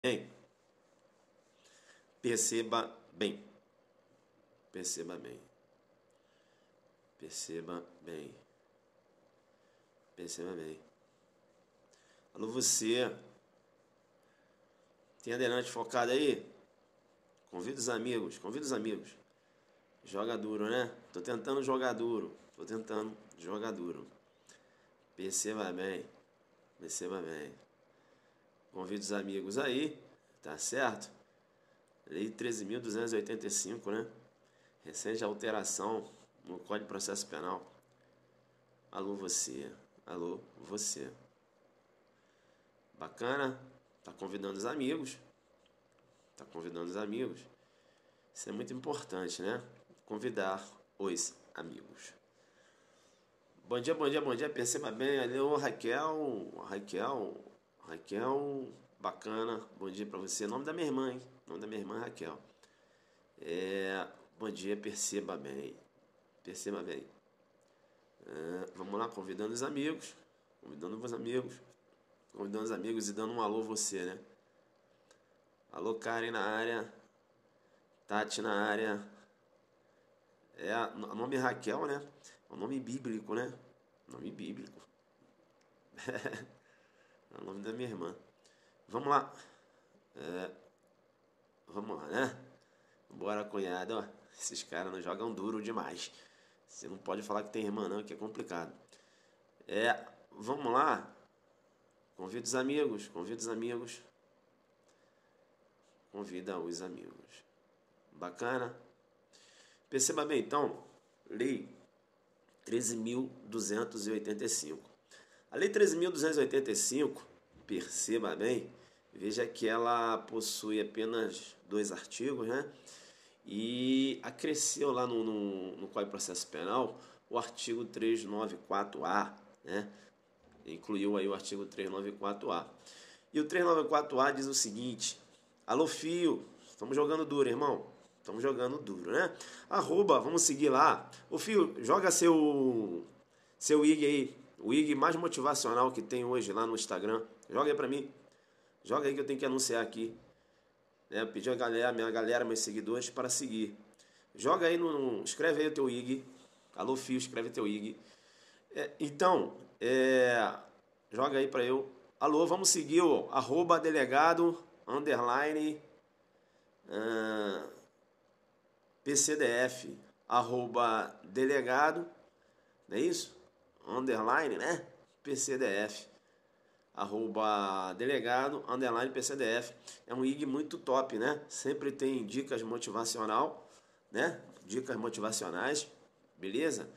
bem, perceba bem, perceba bem, perceba bem, perceba bem. Alô, você, tem aderente focado aí? Convida os amigos, convida os amigos. Joga duro, né? Tô tentando jogar duro, tô tentando jogar duro. Perceba bem, perceba bem. Convida os amigos aí, tá certo? Lei 13.285, né? Recente alteração no Código de Processo Penal. Alô, você. Alô, você. Bacana? Tá convidando os amigos. Tá convidando os amigos. Isso é muito importante, né? Convidar os amigos. Bom dia, bom dia, bom dia. Perceba bem. Alô, Raquel. Raquel. Bacana. Bom dia pra você. Nome da minha irmã, hein? Nome da minha irmã é Raquel. Bom dia, perceba bem. Perceba bem. Vamos lá, convidando os amigos. Convidando os amigos. Convidando os amigos e dando um alô você, né? Alô, Karen na área. Tati na área. O nome é Raquel, né? É um nome bíblico, né? Nome bíblico. É o nome da minha irmã. Vamos lá. Vamos lá, né? Bora, cunhado, ó. Esses caras não jogam duro demais. Você não pode falar que tem irmã, não, que é complicado. Vamos lá. Convida os amigos, convida os amigos. Convida os amigos. Bacana? Perceba bem, então, Lei 13.285. A Lei 13.285, perceba bem, veja que ela possui apenas 2 artigos, né? E acresceu lá no Código de Processo Penal o artigo 394A, né? Incluiu aí o artigo 394A. E o 394A diz o seguinte: alô, fio, estamos jogando duro, irmão. Estamos jogando duro, né? Vamos seguir lá. Ô, fio, joga seu IG aí. O IG mais motivacional que tem hoje lá no Instagram. Joga aí pra mim. Joga aí que eu tenho que anunciar aqui. Né? Pedir a galera, minha galera, meus seguidores para seguir. Joga aí escreve aí o teu IG. Alô, fio, escreve teu IG. Joga aí pra eu. Alô, vamos seguir o @delegado _ PCDF, @delegado, não é isso? Underline, né? PCDF, @delegado _ PCDF. É um IG muito top, né? Sempre tem dicas motivacional, né? Dicas motivacionais, beleza?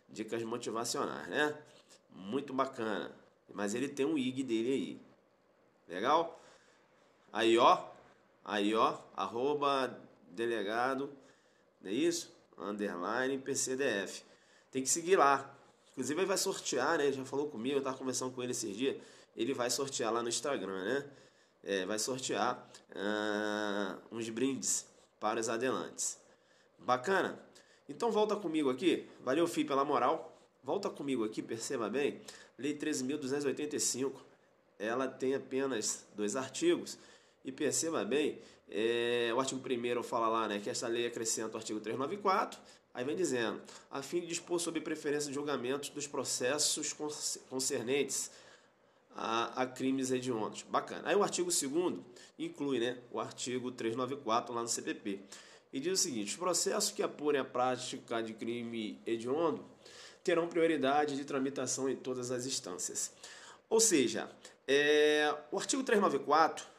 Dicas motivacionais, né? Muito bacana. Mas ele tem um IG dele aí. Legal? Aí, ó, @delegado, não é isso? _ PCDF. Tem que seguir lá. Inclusive ele vai sortear, né? Ele já falou comigo, eu estava conversando com ele esses dias. Ele vai sortear lá no Instagram, né? Vai sortear uns brindes para os adelantes. Bacana? Então volta comigo aqui. Valeu, Fih, pela moral. Volta comigo aqui, perceba bem. Lei 13.285. Ela tem apenas 2 artigos. E perceba bem, o artigo 1º fala lá, né, que essa lei acrescenta o artigo 394, aí vem dizendo, a fim de dispor sobre preferência de julgamento dos processos concernentes a crimes hediondos. Bacana. Aí o artigo 2º inclui, né, o artigo 394 lá no CPP. E diz o seguinte: os processos que apurem a prática de crime hediondo terão prioridade de tramitação em todas as instâncias. Ou seja, o artigo 394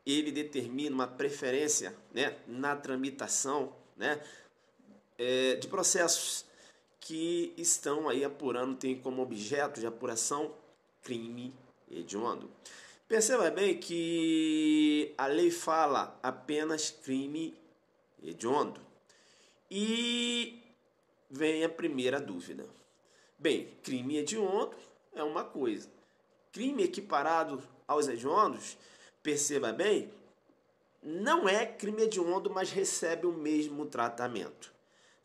ele determina uma preferência, né, na tramitação, né, de processos que estão aí apurando, tem como objeto de apuração crime hediondo. Perceba bem que a lei fala apenas crime hediondo. E vem a primeira dúvida. Bem, crime hediondo é uma coisa. Crime equiparado aos hediondos, perceba bem, não é crime hediondo, mas recebe o mesmo tratamento.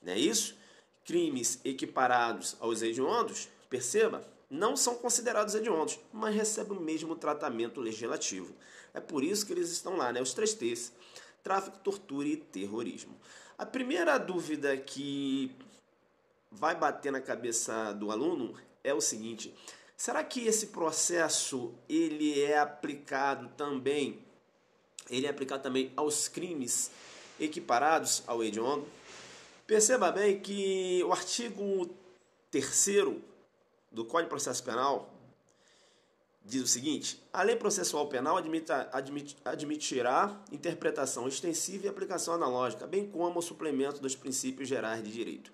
Não é isso? Crimes equiparados aos hediondos, perceba, não são considerados hediondos, mas recebem o mesmo tratamento legislativo. É por isso que eles estão lá, né? Os 3 T's: tráfico, tortura e terrorismo. A primeira dúvida que vai bater na cabeça do aluno é o seguinte: será que esse processo ele é aplicado também aos crimes equiparados ao hediondo? Perceba bem que o artigo 3º do Código de Processo Penal diz o seguinte: a lei processual penal admitirá interpretação extensiva e aplicação analógica, bem como o suplemento dos princípios gerais de direito.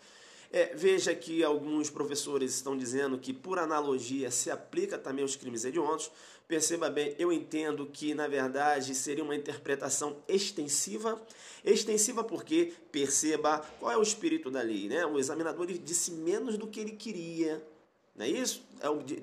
Veja que alguns professores estão dizendo que, por analogia, se aplica também aos crimes hediondos. Perceba bem, eu entendo que, na verdade, seria uma interpretação extensiva. Extensiva porque, perceba qual é o espírito da lei, né? O examinador disse menos do que ele queria. Não é isso?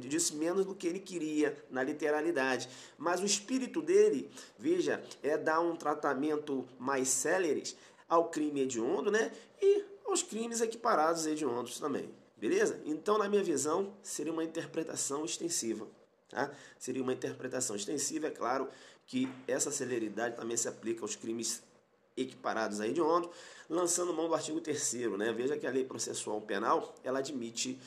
Disse menos do que ele queria na literalidade. Mas o espírito dele, veja, é dar um tratamento mais célere ao crime hediondo, né? E aos crimes equiparados hediondos também. Beleza? Então, na minha visão, seria uma interpretação extensiva. Tá? Seria uma interpretação extensiva, é claro que essa celeridade também se aplica aos crimes equiparados a hediondo, lançando mão do artigo 3º, né? Veja que a lei processual penal, ela admite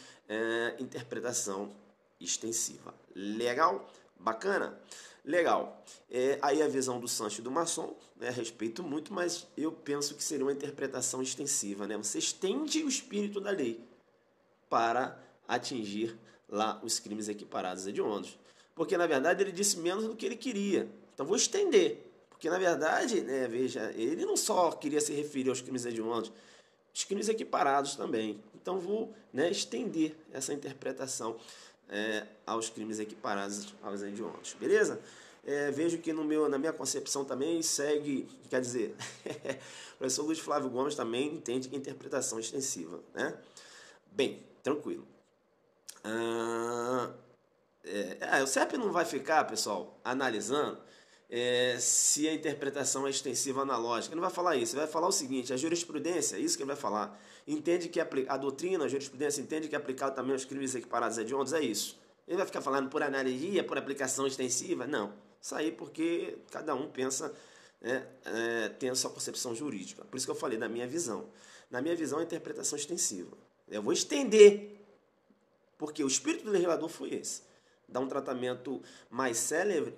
interpretação extensiva. Legal? Bacana? Legal. Aí a visão do Sancho e do Masson, né? Respeito muito, mas eu penso que seria uma interpretação extensiva, né? Você estende o espírito da lei para atingir lá os crimes equiparados hediondos. Porque, na verdade, ele disse menos do que ele queria. Então, vou estender. Porque, na verdade, né, veja, ele não só queria se referir aos crimes hediondos, os crimes equiparados também. Então, vou, né, estender essa interpretação aos crimes equiparados aos hediondos. Beleza? Vejo que na minha concepção também segue, quer dizer, o professor Luiz Flávio Gomes também entende que interpretação extensiva. Né? Bem, tranquilo. O CEP não vai ficar, pessoal, analisando se a interpretação é extensiva ou analógica. Ele não vai falar isso. Ele vai falar o seguinte: a jurisprudência, isso que ele vai falar, entende que a doutrina, a jurisprudência entende que é aplicado também aos crimes equiparados hediondos, é isso. Ele vai ficar falando por analogia, por aplicação extensiva? Não. Isso aí porque cada um pensa, tem a sua concepção jurídica. Por isso que eu falei da minha visão. Na minha visão, a interpretação extensiva. Eu vou estender, porque o espírito do legislador foi esse. Dar um tratamento mais célere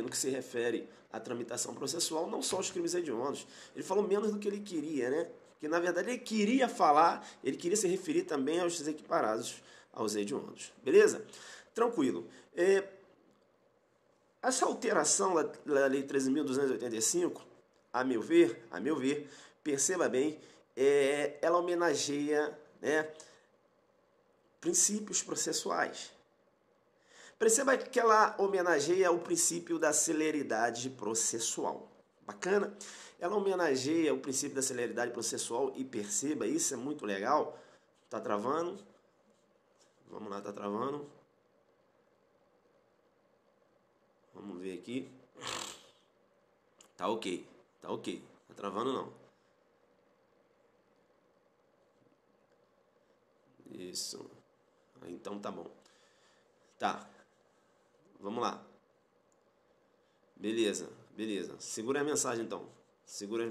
no que se refere à tramitação processual, não só aos crimes hediondos. Ele falou menos do que ele queria, né? Porque, na verdade, ele queria falar, ele queria se referir também aos equiparados aos hediondos. Beleza? Tranquilo. Essa alteração da Lei 13.285, a meu ver, perceba bem, ela homenageia, né, princípios processuais. Perceba que ela homenageia o princípio da celeridade processual. Bacana? Ela homenageia o princípio da celeridade processual e perceba, isso é muito legal. Tá travando? Vamos lá, tá travando. Vamos ver aqui. Tá ok. Tá travando não. Isso. Então tá bom. Tá. Vamos lá. Beleza. Segura a mensagem então. Segura as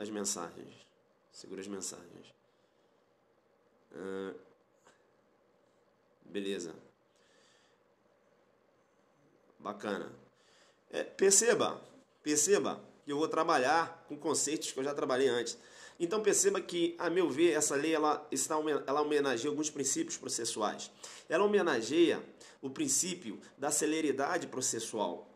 mensagens. Beleza. Bacana. Perceba que eu vou trabalhar com conceitos que eu já trabalhei antes. Então perceba que, a meu ver, essa lei ela homenageia alguns princípios processuais. Ela homenageia o princípio da celeridade processual.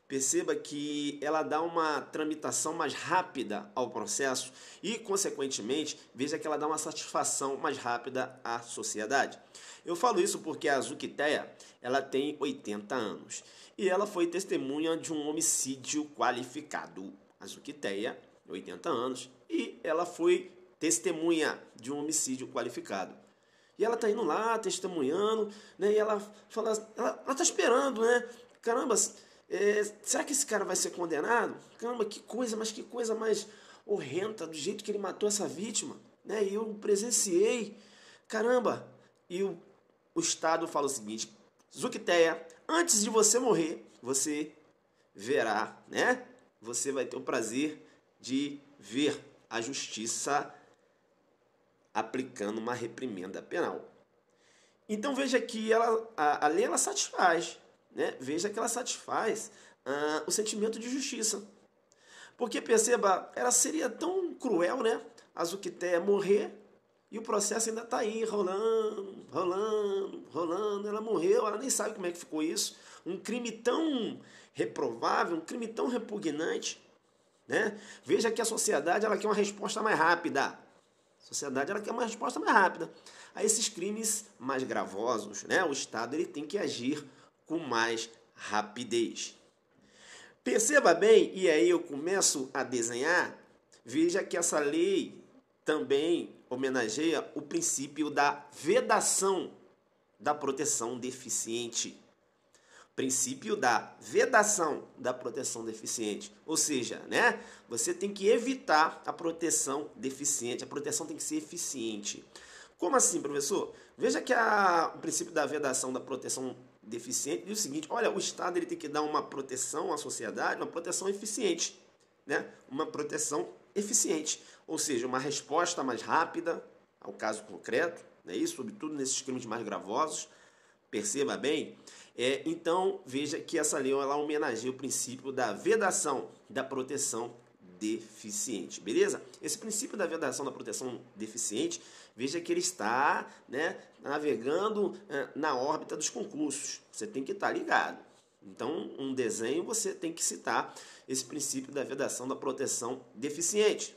Perceba que ela dá uma tramitação mais rápida ao processo e, consequentemente, veja que ela dá uma satisfação mais rápida à sociedade. Eu falo isso porque a Zuquiteia, ela tem 80 anos e ela foi testemunha de um homicídio qualificado. A Zuquiteia, 80 anos, e ela foi testemunha de um homicídio qualificado. E ela está indo lá, testemunhando, né? E ela fala, ela está esperando, né? Caramba, será que esse cara vai ser condenado? Caramba, que coisa mais horrenda do jeito que ele matou essa vítima, né? E eu presenciei. Caramba, e o Estado fala o seguinte: Zuquiteia, antes de você morrer, você verá, né? Você vai ter o prazer de ver a justiça aplicando uma reprimenda penal. Então veja que a lei ela satisfaz, né? Veja que ela satisfaz o sentimento de justiça. Porque perceba, ela seria tão cruel, né? A Zuquiteia morrer e o processo ainda está aí, rolando, rolando, rolando. Ela morreu, ela nem sabe como é que ficou isso. Um crime tão reprovável, um crime tão repugnante, né? Veja que a sociedade ela quer uma resposta mais rápida. A sociedade ela quer uma resposta mais rápida a esses crimes mais gravosos, né? O Estado ele tem que agir com mais rapidez. Perceba bem, e aí eu começo a desenhar, veja que essa lei também homenageia o princípio da vedação da proteção deficiente. Princípio da vedação da proteção deficiente. Ou seja, né, você tem que evitar a proteção deficiente. A proteção tem que ser eficiente. Como assim, professor? Veja que o princípio da vedação da proteção deficiente diz o seguinte: olha, o Estado ele tem que dar uma proteção à sociedade, uma proteção eficiente, né? Uma proteção eficiente, ou seja, uma resposta mais rápida ao caso concreto, né? Isso, sobretudo nesses crimes mais gravosos. Perceba bem. Então, veja que essa lei ela homenageia o princípio da vedação da proteção deficiente, beleza? Esse princípio da vedação da proteção deficiente, veja que ele está, né, navegando na órbita dos concursos. Você tem que estar ligado. Então, um desenho você tem que citar esse princípio da vedação da proteção deficiente.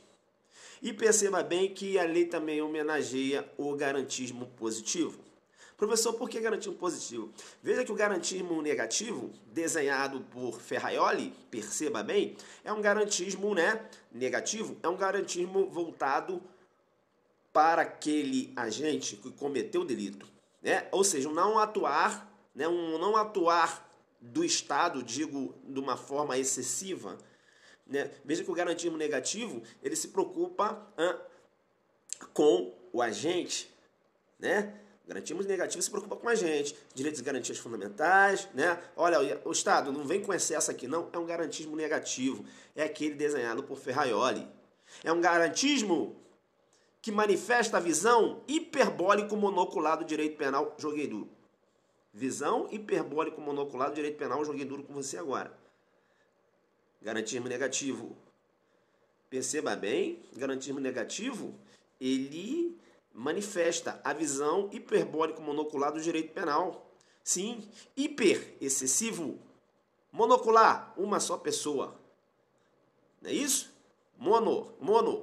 E perceba bem que a lei também homenageia o garantismo positivo. Professor, por que garantismo positivo? Veja que o garantismo negativo, desenhado por Ferraioli, perceba bem, é um garantismo, né, negativo, é um garantismo voltado para aquele agente que cometeu o delito, né? Ou seja, um não atuar, né, um não atuar do Estado, digo, de uma forma excessiva, né? Veja que o garantismo negativo, ele se preocupa com o agente, né? O garantismo negativo se preocupa com a gente, direitos e garantias fundamentais, né? Olha, o Estado não vem com excesso aqui, não. É um garantismo negativo. É aquele desenhado por Ferraioli. É um garantismo que manifesta a visão hiperbólico monocular do direito penal. Joguei duro. Visão hiperbólico monocular do direito penal. Joguei duro com você agora. Garantismo negativo. Perceba bem, garantismo negativo, ele manifesta a visão hiperbólico monocular do direito penal. Sim, hiper, excessivo, monocular, uma só pessoa. Não é isso? Mono,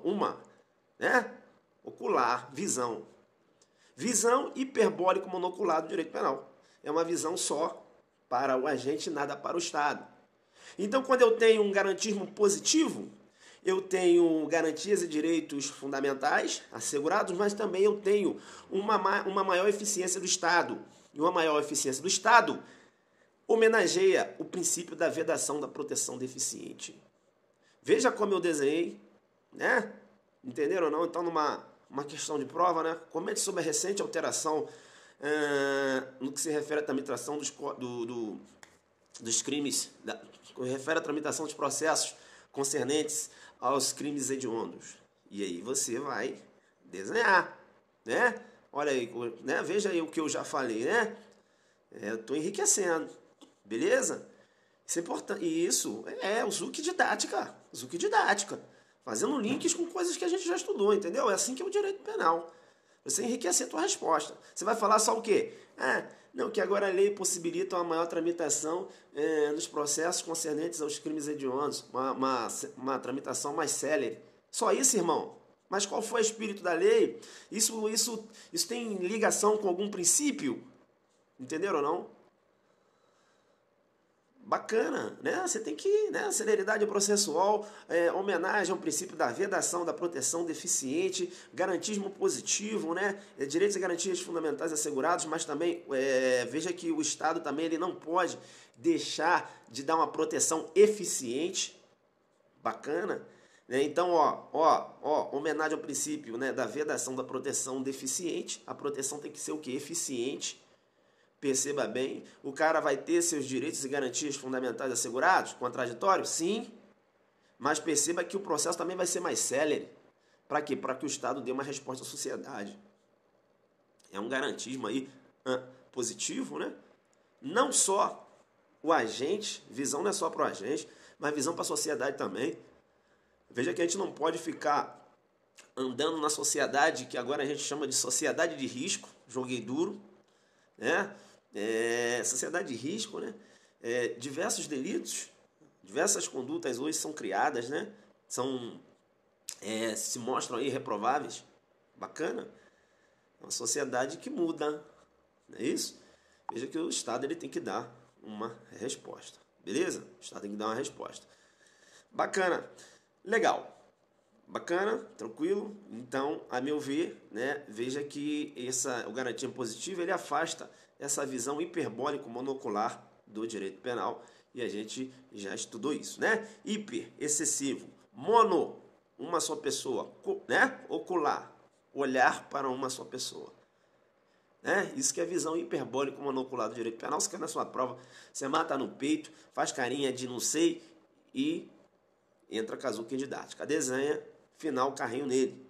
uma, né? Ocular, visão. Visão hiperbólico monocular do direito penal. É uma visão só para o agente, nada para o Estado. Então, quando eu tenho um garantismo positivo, eu tenho garantias e direitos fundamentais assegurados, mas também eu tenho uma maior eficiência do Estado. E uma maior eficiência do Estado homenageia o princípio da vedação da proteção deficiente. Veja como eu desenhei, né? Entenderam ou não? Então, numa questão de prova, né? Comente sobre a recente alteração no que se refere à tramitação dos crimes, refere à tramitação dos processos concernentes aos crimes hediondos. E aí você vai desenhar, né? Olha aí, né? Veja aí o que eu já falei, né? Eu estou enriquecendo, beleza? Isso é importante. E isso é o Zuc didática. Zuc didática. Fazendo links com coisas que a gente já estudou, entendeu? É assim que é o direito penal. Você enriquecer a tua resposta. Você vai falar só o quê? Não, que agora a lei possibilita uma maior tramitação nos processos concernentes aos crimes hediondos, uma tramitação mais célere. Só isso, irmão? Mas qual foi o espírito da lei? Isso tem ligação com algum princípio? Entenderam ou não? Bacana, né? Você tem que, né? Celeridade processual, homenagem ao princípio da vedação, da proteção deficiente, garantismo positivo, né? Direitos e garantias fundamentais assegurados, mas também veja que o Estado também ele não pode deixar de dar uma proteção eficiente. Bacana. Né? Então, homenagem ao princípio, né, da vedação da proteção deficiente. A proteção tem que ser o quê? Eficiente. Perceba bem, o cara vai ter seus direitos e garantias fundamentais assegurados? Contraditório? Sim. Mas perceba que o processo também vai ser mais célere. Para quê? Para que o Estado dê uma resposta à sociedade. É um garantismo aí positivo, né? Não só o agente, visão não é só para o agente, mas visão para a sociedade também. Veja que a gente não pode ficar andando na sociedade, que agora a gente chama de sociedade de risco, joguei duro, né? Sociedade de risco, né? Diversos delitos, diversas condutas hoje são criadas, né? Se mostram aí reprováveis. Bacana. É uma sociedade que muda, não é isso? Veja que o Estado ele tem que dar uma resposta, beleza? O Estado tem que dar uma resposta. Bacana, legal. Bacana, tranquilo. Então, a meu ver, né, veja que o garantia positiva ele afasta essa visão hiperbólico monocular do direito penal e a gente já estudou isso, né? Hiper, excessivo, mono, uma só pessoa, né? Ocular, olhar para uma só pessoa. Né? Isso que é a visão hiperbólico monocular do direito penal. Você quer na sua prova, você mata no peito, faz carinha de não sei e entra casuca em didática. Desenha, final, carrinho nele.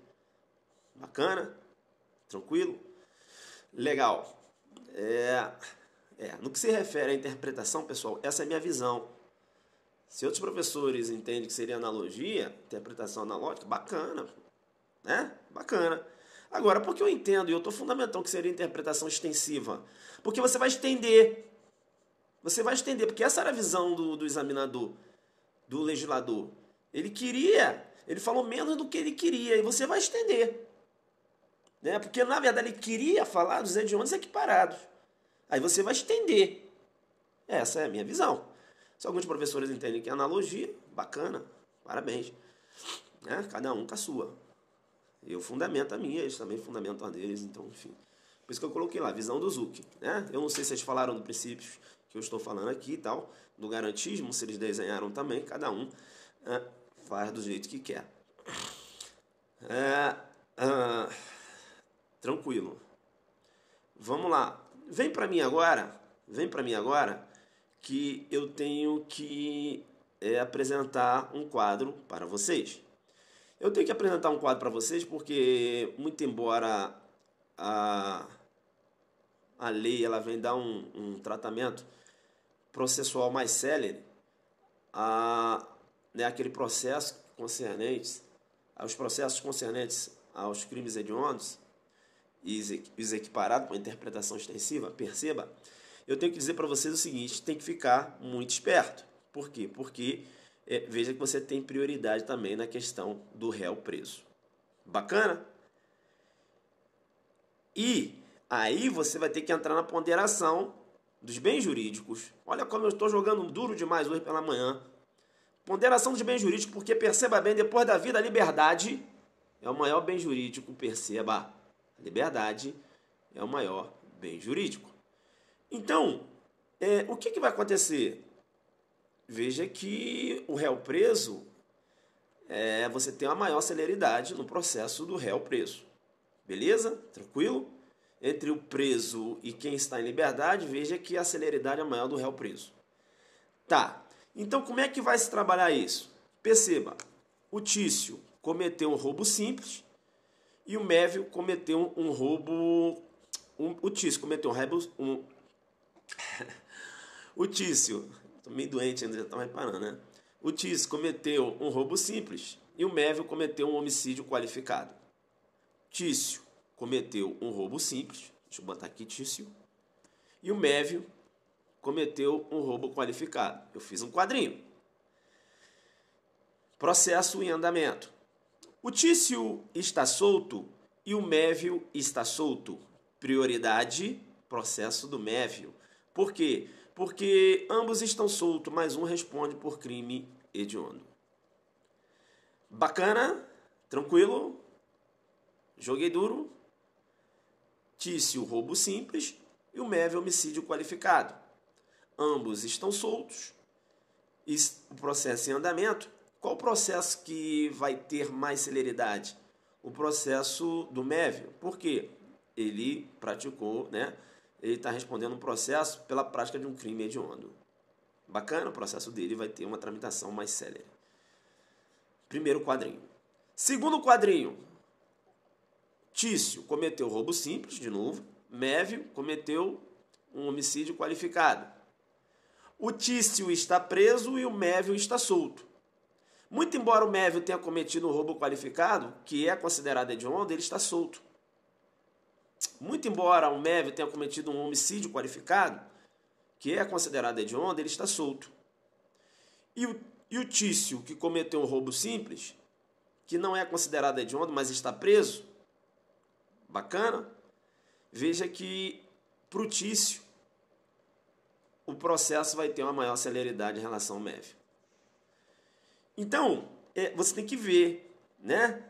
Bacana? Tranquilo? Legal. No que se refere à interpretação, pessoal, essa é a minha visão. Se outros professores entendem que seria analogia, interpretação analógica, bacana, né? Bacana. Agora, por que eu entendo e eu estou fundamentando que seria interpretação extensiva? Porque você vai estender. Você vai estender, porque essa era a visão do examinador, do legislador. Ele falou menos do que ele queria, e você vai estender. Né? Porque, na verdade, ele queria falar dos hediondos equiparados. Aí você vai estender. Essa é a minha visão. Se alguns professores entendem que é analogia, bacana, parabéns. Né? Cada um com a sua. Eu fundamento a minha, eles também fundamentam a deles, então, enfim. Por isso que eu coloquei lá, visão do Zucchi. Né? Eu não sei se vocês falaram do princípios que eu estou falando aqui e tal, do garantismo, se eles desenharam também, cada um faz do jeito que quer. Tranquilo. Vamos lá. Vem para mim agora, que eu tenho que apresentar um quadro para vocês. Eu tenho que apresentar um quadro para vocês porque, muito embora a lei ela vem dar um tratamento processual mais célere, aquele processo concernente, os processos concernentes aos crimes hediondos e os equiparados com a interpretação extensiva, perceba, eu tenho que dizer para vocês o seguinte, tem que ficar muito esperto. Por quê? Porque veja que você tem prioridade também na questão do réu preso. Bacana? E aí você vai ter que entrar na ponderação dos bens jurídicos. Olha como eu estou jogando duro demais hoje pela manhã. Ponderação dos bens jurídicos, porque perceba bem, depois da vida, a liberdade é o maior bem jurídico. Perceba, a liberdade é o maior bem jurídico. Então, o que vai acontecer? Veja que o réu preso, você tem uma maior celeridade no processo do réu preso. Beleza? Tranquilo? Entre o preso e quem está em liberdade, veja que a celeridade é maior do réu preso. Tá. Então, como é que vai se trabalhar isso? Perceba, o Tício cometeu um roubo simples e o Mévio cometeu um roubo... O Tício cometeu o Tício... Estou meio doente ainda, já estão reparando, né? O Tício cometeu um roubo simples e o Mévio cometeu um homicídio qualificado. Tício cometeu um roubo simples, deixa eu botar aqui Tício, e o Mévio cometeu um roubo qualificado. Eu fiz um quadrinho. Processo em andamento. O Tício está solto e o Mévio está solto. Prioridade, processo do Mévio. Por quê? Porque ambos estão soltos, mas um responde por crime hediondo. Bacana? Tranquilo? Joguei duro. Tício, roubo simples. E o Mévio, homicídio qualificado. Ambos estão soltos. O processo em andamento. Qual o processo que vai ter mais celeridade? O processo do Mévio. Por quê? Ele praticou, né? Ele está respondendo um processo pela prática de um crime hediondo. Bacana, o processo dele vai ter uma tramitação mais célere. Primeiro quadrinho. Segundo quadrinho, Tício cometeu roubo simples, de novo. Mévio cometeu um homicídio qualificado. O Tício está preso e o Mévio está solto. Muito embora o Mévio tenha cometido um roubo qualificado, que é considerado hediondo, ele está solto. Muito embora o Mévio tenha cometido um homicídio qualificado, que é considerado hediondo, ele está solto. E o Tício, que cometeu um roubo simples, que não é considerado hediondo, mas está preso, bacana, veja que para o Tício o processo vai ter uma maior celeridade em relação ao Mévio. Então, você tem que ver, né?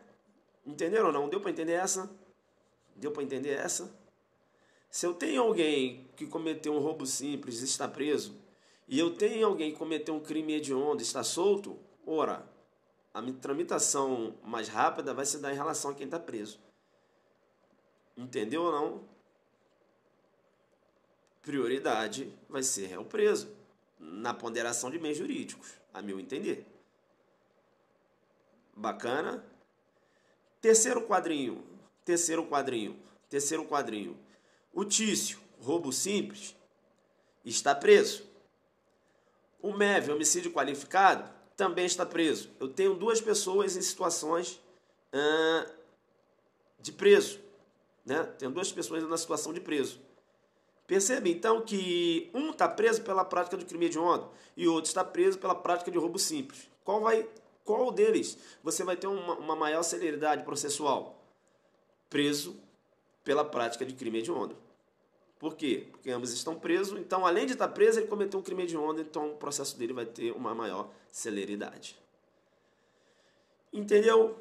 Entenderam ou não? Deu para entender essa? Deu para entender essa? Se eu tenho alguém que cometeu um roubo simples e está preso, e eu tenho alguém que cometeu um crime hediondo e está solto, ora, a tramitação mais rápida vai se dar em relação a quem está preso. Entendeu ou não? Prioridade vai ser réu preso, na ponderação de meios jurídicos, a meu entender. Bacana? Terceiro quadrinho. O Tício, roubo simples, está preso. O Mévio, homicídio qualificado, também está preso. Eu tenho duas pessoas em situações de preso, né? Tenho duas pessoas na situação de preso. Percebe, então, que um está preso pela prática de crime hediondo e o outro está preso pela prática de roubo simples. Qual deles você vai ter uma maior celeridade processual? Preso pela prática de crime hediondo. Por quê? Porque ambos estão presos, então, além de estar preso, ele cometeu um crime hediondo, então o processo dele vai ter uma maior celeridade. Entendeu?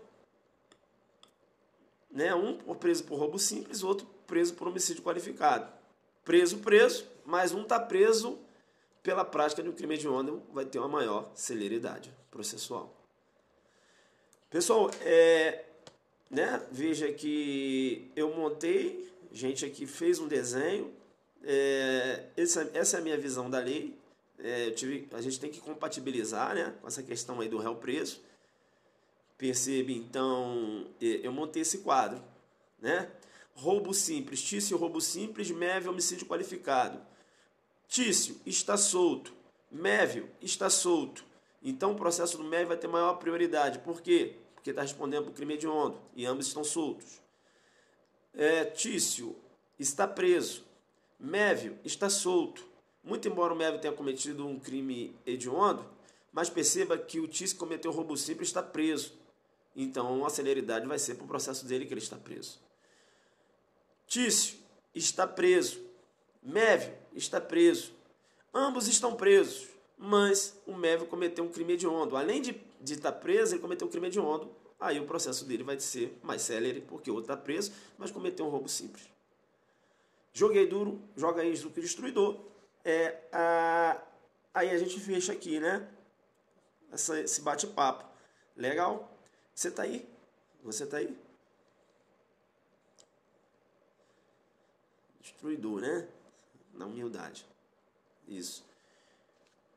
Né? Um preso por roubo simples, o outro preso por homicídio qualificado. Preso, mas um está preso pela prática de um crime hediondo, vai ter uma maior celeridade processual. Pessoal, né? Veja que eu montei, gente aqui fez um desenho, essa é a minha visão da lei. A gente tem que compatibilizar, né, com essa questão aí do réu preso. Percebe, então, eu montei esse quadro, né? Roubo simples, Tício, roubo simples, Mévio, homicídio qualificado. Tício está solto, Mévio está solto. Então o processo do Mévio vai ter maior prioridade. Por quê? Porque está respondendo por crime hediondo e ambos estão soltos. Tício está preso, Mévio está solto. Muito embora o Mévio tenha cometido um crime hediondo, mas perceba que o Tício cometeu roubo simples e está preso. Então a celeridade vai ser para o processo dele que ele está preso. Tício está preso, Mévio está preso. Ambos estão presos, mas o Mévio cometeu um crime hediondo. Além de estar preso, ele cometeu um crime hediondo. Aí o processo dele vai ser mais célere, porque o outro está preso, mas cometeu um roubo simples. Joguei duro, joga aí do que destruidor. Aí a gente fecha aqui, né? Esse bate-papo. Legal? Você está aí? Você está aí? Destruidor, né? Na humildade. Isso.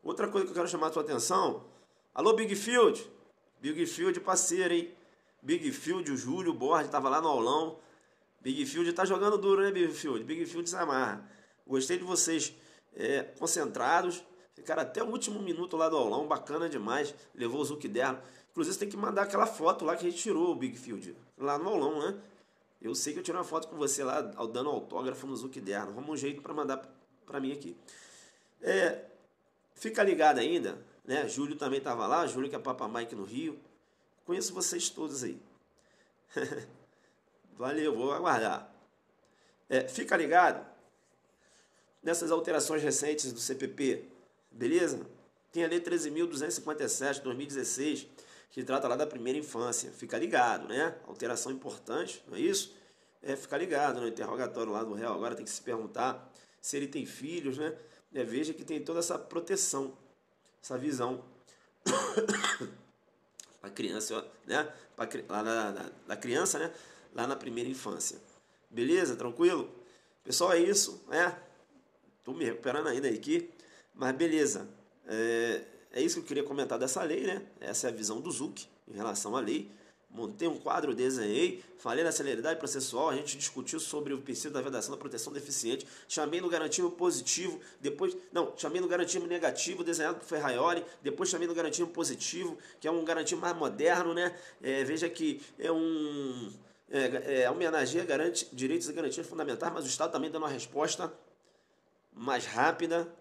Outra coisa que eu quero chamar a sua atenção. Alô, Big Field. Big Field, parceiro, hein? Big Field, o Júlio, o Borges, estava lá no aulão. Big Field tá jogando duro, né, Big Field? Big Field se amarra. Gostei de vocês concentrados. Ficaram até o último minuto lá do aulão. Bacana demais. Levou o Zuckerberg. Inclusive, você tem que mandar aquela foto lá que a gente tirou, o Big Field. Lá no aulão, né? Eu sei que eu tirei uma foto com você lá, dando autógrafo no Zuckerberg. Vamos um jeito para mandar para mim aqui. Fica ligado ainda, né? Júlio também estava lá. Júlio que é Papa Mike no Rio. Conheço vocês todos aí. Valeu, vou aguardar. Fica ligado nessas alterações recentes do CPP, beleza? Tem a Lei 13.257, 2016, que trata lá da primeira infância. Fica ligado, né? Alteração importante, não é isso? Fica ligado no interrogatório lá do réu. Agora tem que se perguntar se ele tem filhos, né? Veja que tem toda essa proteção, essa visão. Para criança, né? Lá da criança, né? Lá na primeira infância. Beleza? Tranquilo? Pessoal, é isso, né? Tô me recuperando ainda aqui, mas beleza. É isso que eu queria comentar dessa lei, né? Essa é a visão do Zuc em relação à lei. Montei um quadro, desenhei, falei da celeridade processual, a gente discutiu sobre o princípio da vedação da proteção deficiente, chamei no garantismo positivo, chamei no garantismo negativo, desenhado por Ferraioli, depois chamei no garantismo positivo, que é um garantismo mais moderno, né? Veja que homenageia direitos e garantias fundamentais, mas o Estado também dando uma resposta mais rápida.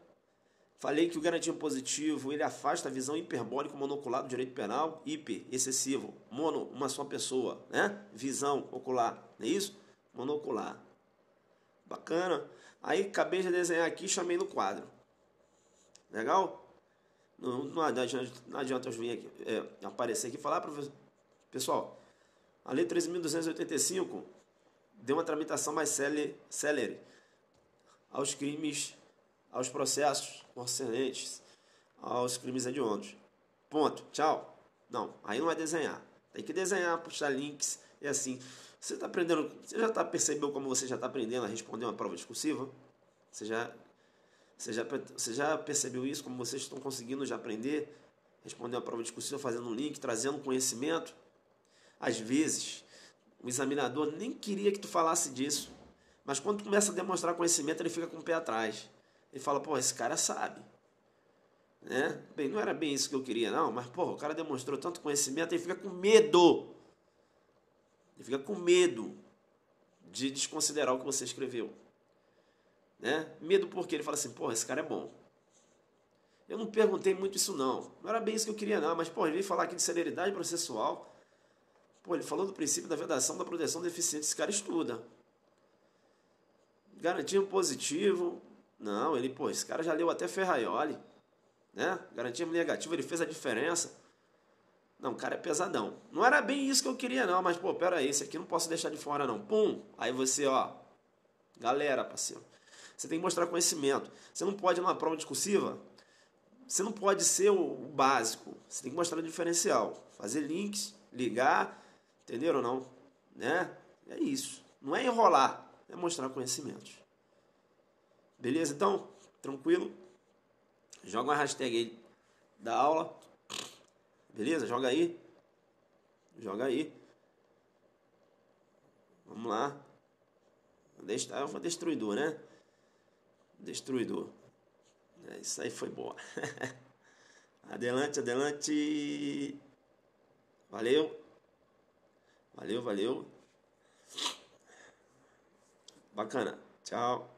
Falei que o garantismo positivo ele afasta a visão hiperbólica monocular do direito penal, hiper, excessivo, mono, uma só pessoa, né? Visão ocular, não é isso? Monocular. Bacana. Aí acabei de desenhar aqui e chamei no quadro. Legal? Não adianta eu vir aqui, aparecer aqui e falar, professor. Pessoal, a Lei 13.285 deu uma tramitação mais célere aos crimes, aos processos concernentes aos crimes hediondos. Ponto. Tchau. Não, aí não é desenhar. Tem que desenhar, puxar links, é assim. Você está aprendendo, você já percebeu como você já está aprendendo a responder uma prova discursiva? Você já percebeu isso, como vocês estão conseguindo já aprender responder uma prova discursiva, fazendo um link, trazendo conhecimento? Às vezes, o examinador nem queria que tu falasse disso, mas quando tu começa a demonstrar conhecimento, ele fica com o pé atrás. Ele fala, pô, esse cara sabe. Né? Bem, não era bem isso que eu queria, não, mas, pô, o cara demonstrou tanto conhecimento, ele fica com medo. Ele fica com medo de desconsiderar o que você escreveu. Né? Medo porque ele fala assim, pô, esse cara é bom. Eu não perguntei muito isso, não. Não era bem isso que eu queria, não, mas, pô, ele veio falar aqui de celeridade processual. Pô, ele falou do princípio da vedação da proteção deficiente. Esse cara estuda. Garantia positivo. Não, esse cara já leu até Ferraioli. Né? Garantia negativa, ele fez a diferença. Não, o cara é pesadão. Não era bem isso que eu queria, não, mas, pô, pera aí, esse aqui não posso deixar de fora, não. Pum! Aí você, ó, galera, parceiro, você tem que mostrar conhecimento. Você não pode, numa prova discursiva, você não pode ser o básico. Você tem que mostrar o diferencial. Fazer links, ligar, entenderam ou não? Né? É isso. Não é enrolar, é mostrar conhecimentos. Beleza, então? Tranquilo? Joga uma hashtag aí da aula. Beleza? Joga aí. Joga aí. Vamos lá. Eu vou destruidor, né? Destruidor. Isso aí foi boa. Adelante, adelante. Valeu. Valeu, valeu. Bacana. Tchau.